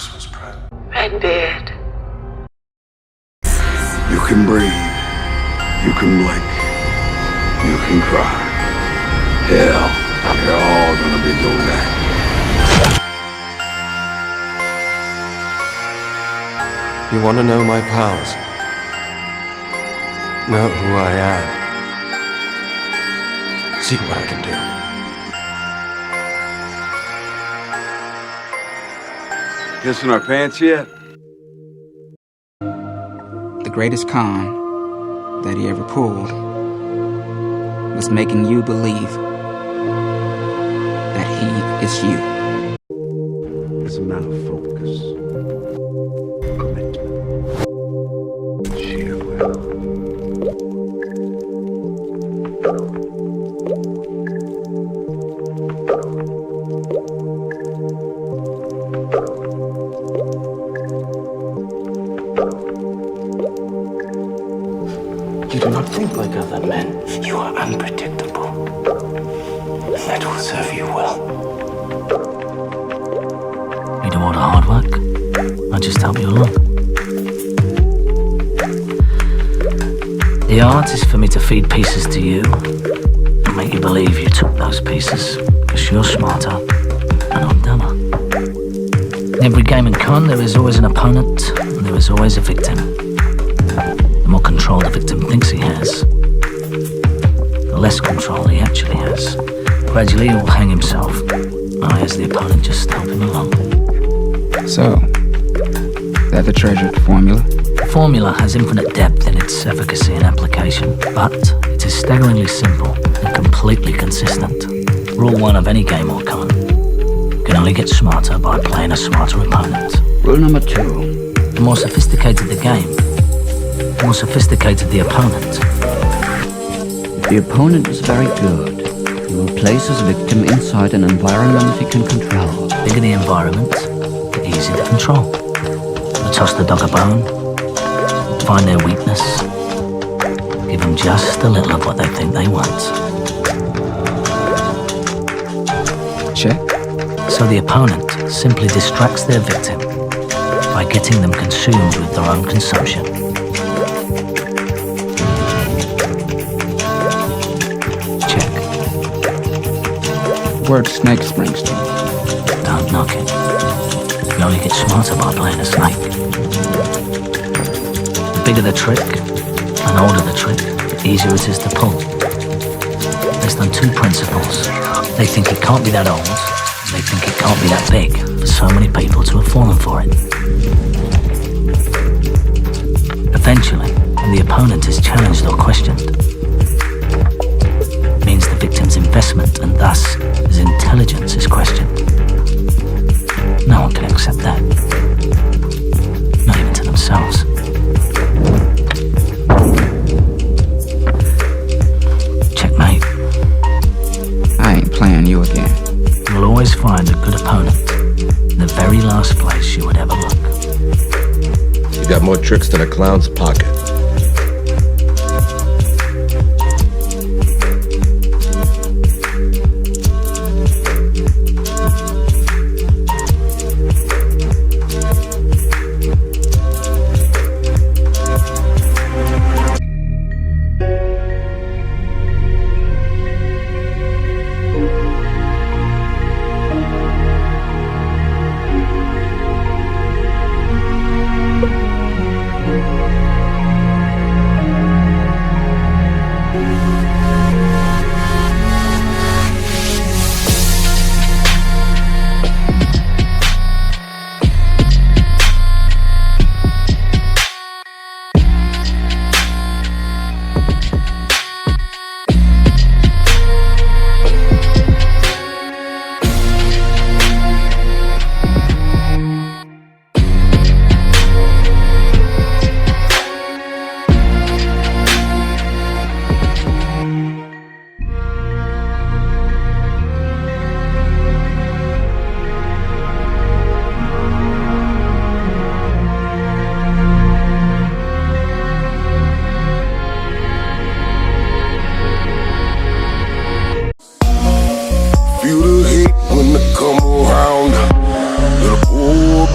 Christmas present. I did. You can breathe. You can blink. You can cry. Hell, you're all gonna be doing that. You want to know my powers? Know who I am? See what I can do. Kissing our pants yet? The greatest con that he ever pulled was making you believe that he is you. It's a matter of focus. Commitment. Sheer will. You do not think like other men. You are unpredictable. And that will serve you well. You do all the hard work. I just help you along. The art is for me to feed pieces to you and make you believe you took those pieces because you're smarter and I'm dumber. In every game and con, there is always an opponent and there is always a victim. The more control the victim thinks he has, the less control he actually has. Gradually he will hang himself. I, as the opponent, just help him along. So, that the treasured formula? The formula has infinite depth in its efficacy and application, but it is staggeringly simple and completely consistent. Rule 1 of any game or con: you can only get smarter by playing a smarter opponent. Rule number 2. The more sophisticated the game, the more sophisticated the opponent. If the opponent is very good, he will place his victim inside an environment he can control. The bigger the environment, the easier to control. You toss the dog a bone, find their weakness, give them just a little of what they think they want. Check. So the opponent simply distracts their victim by getting them consumed with their own consumption. Check. Word snake springs to. Don't knock it. You only get smarter by playing a snake. The bigger the trick, and older the trick, the easier it is to pull. Based on 2 principles. They think it can't be that old, and they think it can't be that big for so many people to have fallen for it. Eventually, when the opponent is challenged or questioned, it means the victim's investment and thus his intelligence is questioned. No one can accept that. Not even to themselves. Checkmate. I ain't playing you again. You'll always find a good opponent in the very last place you would ever look. You got more tricks than a clown's pocket.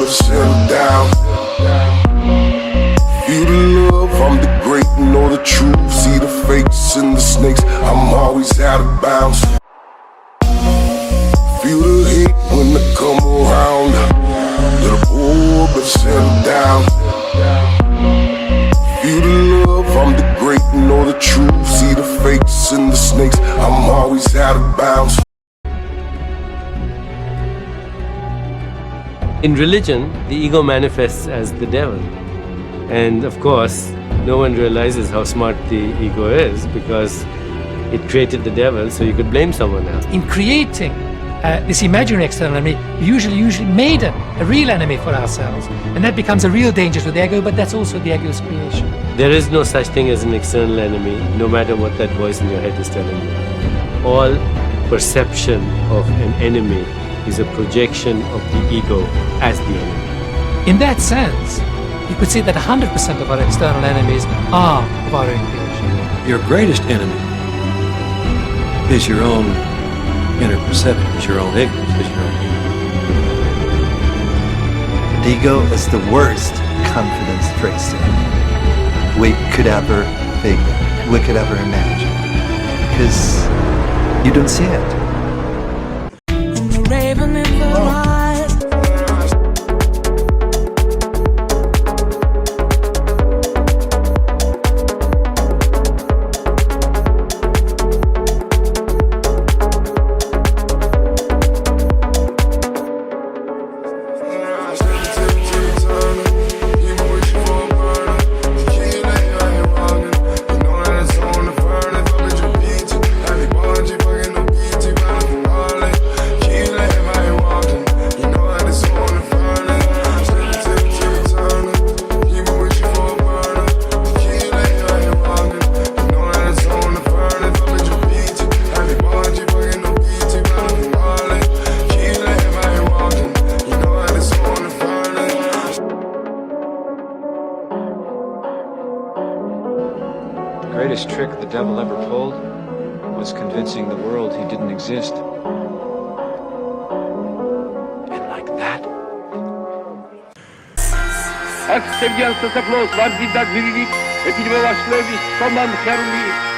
but settle down. Feel the love, I'm the great, know the truth. See the fakes and the snakes, I'm always out of bounds. Feel the hate when they come around. Little boy, but settle down. Feel the love, I'm the great, know the truth. See the fakes and the snakes, I'm always out of bounds. In religion, the ego manifests as the devil. And of course, no one realizes how smart the ego is because it created the devil so you could blame someone else. In creating this imaginary external enemy, we usually made a real enemy for ourselves. And that becomes a real danger to the ego, but that's also the ego's creation. There is no such thing as an external enemy, no matter what that voice in your head is telling you. All perception of an enemy is a projection of the ego as the enemy. In that sense, you could say that 100% of our external enemies are of our own creation. Your greatest enemy is your own inner perception, is your own ignorance, is your own ego. The ego is the worst confidence tricks we could ever think, we could ever imagine. Because you don't see it. The greatest trick the devil ever pulled was convincing the world he didn't exist. And like that, Ak sevgi hastası Flos var, ziddat birilik, epidemi başlıyor, bir sondan kərlik.